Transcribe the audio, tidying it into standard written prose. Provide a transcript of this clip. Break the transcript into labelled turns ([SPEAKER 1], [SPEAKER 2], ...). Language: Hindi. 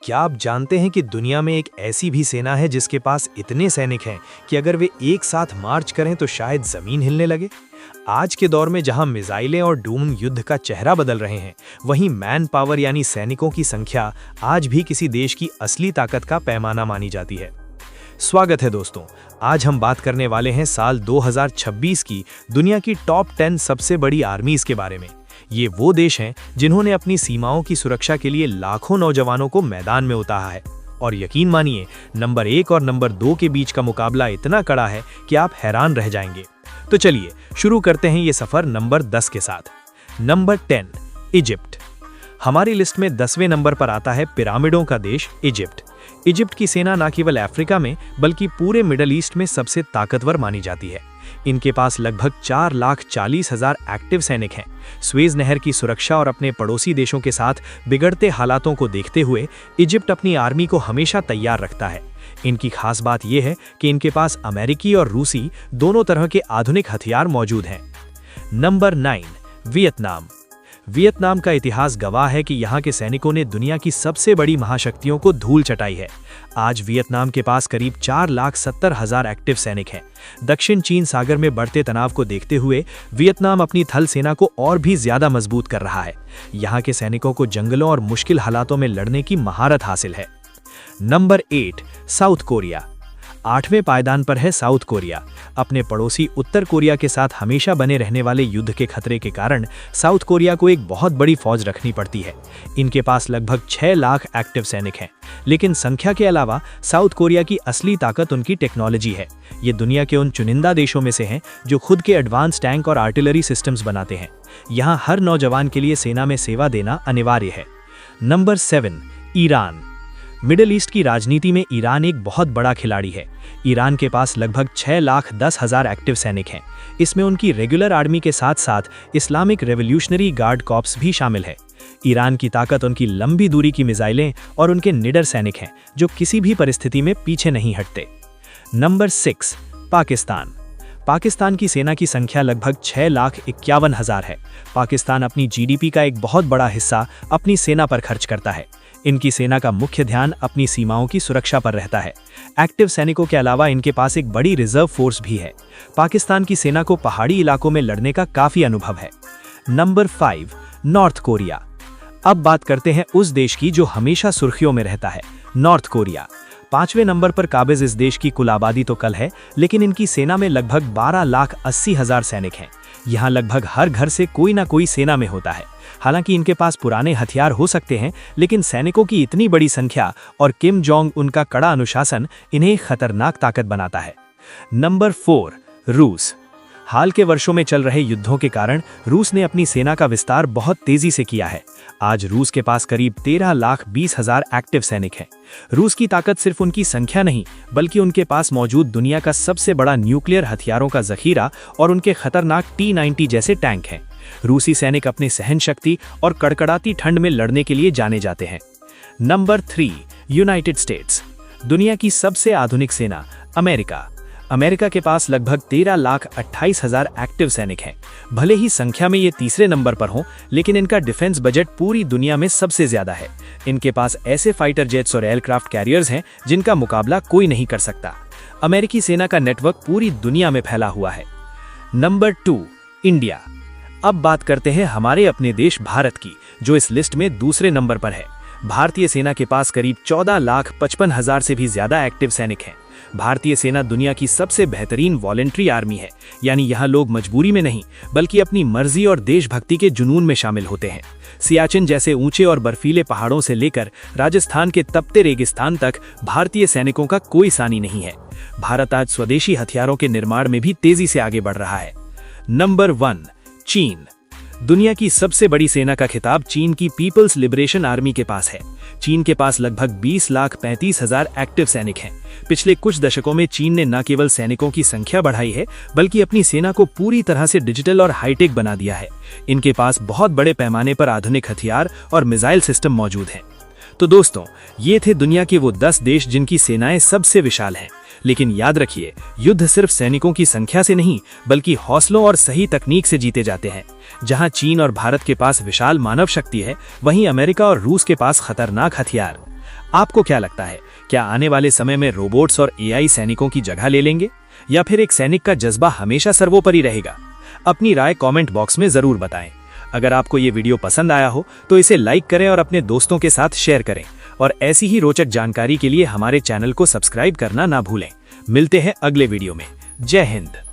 [SPEAKER 1] क्या आप जानते हैं कि दुनिया में एक ऐसी भी सेना है जिसके पास इतने सैनिक हैं कि अगर वे एक साथ मार्च करें तो शायद जमीन हिलने लगे। आज के दौर में जहां मिसाइलें और ड्रोन युद्ध का चेहरा बदल रहे हैं, वहीं मैन पावर यानी सैनिकों की संख्या आज भी किसी देश की असली ताकत का पैमाना मानी जाती है। स्वागत है दोस्तों, आज हम बात करने वाले हैं साल 2026 की दुनिया की टॉप 10 सबसे बड़ी आर्मीज के बारे में। ये वो देश हैं जिन्होंने अपनी सीमाओं की सुरक्षा के लिए लाखों नौजवानों को मैदान में उतारा है। और यकीन मानिए, नंबर 1 और नंबर 2 के बीच का मुकाबला इतना कड़ा है कि आप हैरान रह जाएंगे। तो चलिए शुरू करते हैं ये सफर नंबर 10 के साथ। Number 10, Egypt. हमारी लिस्ट में 10वें नंबर पर आता है पिरामिडों का देश इजिप्ट। इजिप्ट की सेना न केवल अफ्रीका में बल्कि पूरे मिडल ईस्ट में सबसे ताकतवर मानी जाती है। इनके पास लगभग 4,40,000 एक्टिव सैनिक हैं। स्वेज नहर की सुरक्षा और अपने पड़ोसी देशों के साथ बिगड़ते हालातों को देखते हुए इजिप्ट अपनी आर्मी को हमेशा तैयार रखता है। इनकी खास बात यह है कि इनके पास अमेरिकी और रूसी दोनों तरह के आधुनिक हथियार मौजूद हैं। Number 9, Vietnam. वियतनाम का इतिहास गवाह है कि यहाँ के सैनिकों ने दुनिया की सबसे बड़ी महाशक्तियों को धूल चटाई है। आज वियतनाम के पास करीब 4,70,000 एक्टिव सैनिक हैं। दक्षिण चीन सागर में बढ़ते तनाव को देखते हुए वियतनाम अपनी थल सेना को और भी ज्यादा मजबूत कर रहा है। यहाँ के सैनिकों को जंगलों और मुश्किल हालातों में लड़ने की महारत हासिल है। Number 8, south Korea. 8वें पायदान पर है साउथ कोरिया। अपने पड़ोसी उत्तर कोरिया के साथ हमेशा बने रहने वाले युद्ध के खतरे के कारण साउथ कोरिया को एक बहुत बड़ी फौज रखनी पड़ती है। इनके पास लगभग 6 लाख एक्टिव सैनिक हैं। लेकिन संख्या के अलावा साउथ कोरिया की असली ताकत उनकी टेक्नोलॉजी है। ये दुनिया के उन चुनिंदा देशों में से हैं जो खुद के एडवांस टैंक और आर्टिलरी सिस्टम्स बनाते हैं। यहाँ हर नौजवान के लिए सेना में सेवा देना अनिवार्य है। Number 7, Iran. मिडिल ईस्ट की राजनीति में ईरान एक बहुत बड़ा खिलाड़ी है। ईरान के पास लगभग 6,10,000 एक्टिव सैनिक हैं। इसमें उनकी रेगुलर आर्मी के साथ साथ इस्लामिक रेवोल्यूशनरी गार्ड कॉर्प्स भी शामिल है। ईरान की ताकत उनकी लंबी दूरी की मिसाइलें और उनके निडर सैनिक हैं जो किसी भी परिस्थिति में पीछे नहीं हटते। नंबर 6, पाकिस्तान। पाकिस्तान की सेना की संख्या लगभग 6,51,000 है। पाकिस्तान अपनी जीडीपी का एक बहुत बड़ा हिस्सा अपनी सेना पर खर्च करता है। इनकी सेना का मुख्य ध्यान अपनी सीमाओं की सुरक्षा पर रहता है। एक्टिव सैनिकों के अलावा इनके पास एक बड़ी रिजर्व फोर्स भी है। पाकिस्तान की सेना को पहाड़ी इलाकों में लड़ने का काफी अनुभव है। Number 5, north Korea. अब बात करते हैं उस देश की जो हमेशा सुर्खियों में रहता है, नॉर्थ कोरिया। 5वें नंबर पर काबिज इस देश की कुल आबादी तो कल है, लेकिन इनकी सेना में लगभग 12,80,000 सैनिक हैं। यहाँ लगभग हर घर से कोई ना कोई सेना में होता है। हालांकि इनके पास पुराने हथियार हो सकते हैं, लेकिन सैनिकों की इतनी बड़ी संख्या और किम जोंग उनका कड़ा अनुशासन इन्हें एक खतरनाक ताकत बनाता है। नंबर 4, रूस। हाल के वर्षों में चल रहे युद्धों के कारण रूस ने अपनी सेना का विस्तार बहुत तेजी से किया है। आज रूस के पास करीब 13,20,000 एक्टिव सैनिक हैं। रूस की ताकत सिर्फ उनकी संख्या नहीं, बल्कि उनके पास मौजूद दुनिया का सबसे बड़ा न्यूक्लियर हथियारों का जखीरा और उनके खतरनाक T-90 जैसे टैंक हैं। रूसी सैनिक अपनी सहन शक्ति और कड़कड़ाती ठंड में लड़ने के लिए जाने जाते हैं। Number 3, United states. दुनिया की सबसे आधुनिक सेना अमेरिका। अमेरिका के पास लगभग 13,28,000 एक्टिव सैनिक हैं। भले ही संख्या में ये तीसरे नंबर पर हों, लेकिन इनका डिफेंस बजट पूरी दुनिया में सबसे ज्यादा है। इनके पास ऐसे फाइटर जेट्स और एयरक्राफ्ट कैरियर्स हैं जिनका मुकाबला कोई नहीं कर सकता। अमेरिकी सेना का नेटवर्क पूरी दुनिया में फैला हुआ है। Number 2, India. अब बात करते हैं हमारे अपने देश भारत की, जो इस लिस्ट में दूसरे नंबर पर है। भारतीय सेना के पास करीब 14,55,000 से भी ज्यादा एक्टिव सैनिक हैं। भारतीय सेना दुनिया की सबसे बेहतरीन वॉलंटरी आर्मी है, यानी यहाँ लोग मजबूरी में नहीं बल्कि अपनी मर्जी और देशभक्ति के जुनून में शामिल होते हैं। सियाचिन जैसे ऊंचे और बर्फीले पहाड़ों से लेकर राजस्थान के तपते रेगिस्तान तक भारतीय सैनिकों का कोई सानी नहीं है। भारत आज स्वदेशी हथियारों के निर्माण में भी तेजी से आगे बढ़ रहा है। नंबर 1, चीन। दुनिया की सबसे बड़ी सेना का खिताब चीन की पीपल्स लिबरेशन आर्मी के पास है। चीन के पास लगभग 20,35,000 एक्टिव सैनिक हैं। पिछले कुछ दशकों में चीन ने न केवल सैनिकों की संख्या बढ़ाई है, बल्कि अपनी सेना को पूरी तरह से डिजिटल और हाईटेक बना दिया है। इनके पास बहुत बड़े पैमाने पर आधुनिक हथियार और मिसाइल सिस्टम मौजूद हैं। तो दोस्तों, ये थे दुनिया के वो 10 देश जिनकी सेनाएं सबसे विशाल हैं। लेकिन याद रखिए, युद्ध सिर्फ सैनिकों की संख्या से नहीं बल्कि हौसलों और सही तकनीक से जीते जाते हैं। जहां चीन और भारत के पास विशाल मानव शक्ति है, वहीं अमेरिका और रूस के पास खतरनाक हथियार।
[SPEAKER 2] आपको क्या लगता है, क्या आने वाले समय में रोबोट्स और एआई सैनिकों की जगह ले लेंगे, या फिर एक सैनिक का जज्बा हमेशा सर्वोपरि रहेगा? अपनी राय कमेंट बॉक्स में जरूर बताएं। अगर आपको ये वीडियो पसंद आया हो तो इसे लाइक करें और अपने दोस्तों के साथ शेयर करें, और ऐसी ही रोचक जानकारी के लिए हमारे चैनल को सब्सक्राइब करना ना भूलें। मिलते हैं अगले वीडियो में। जय हिंद।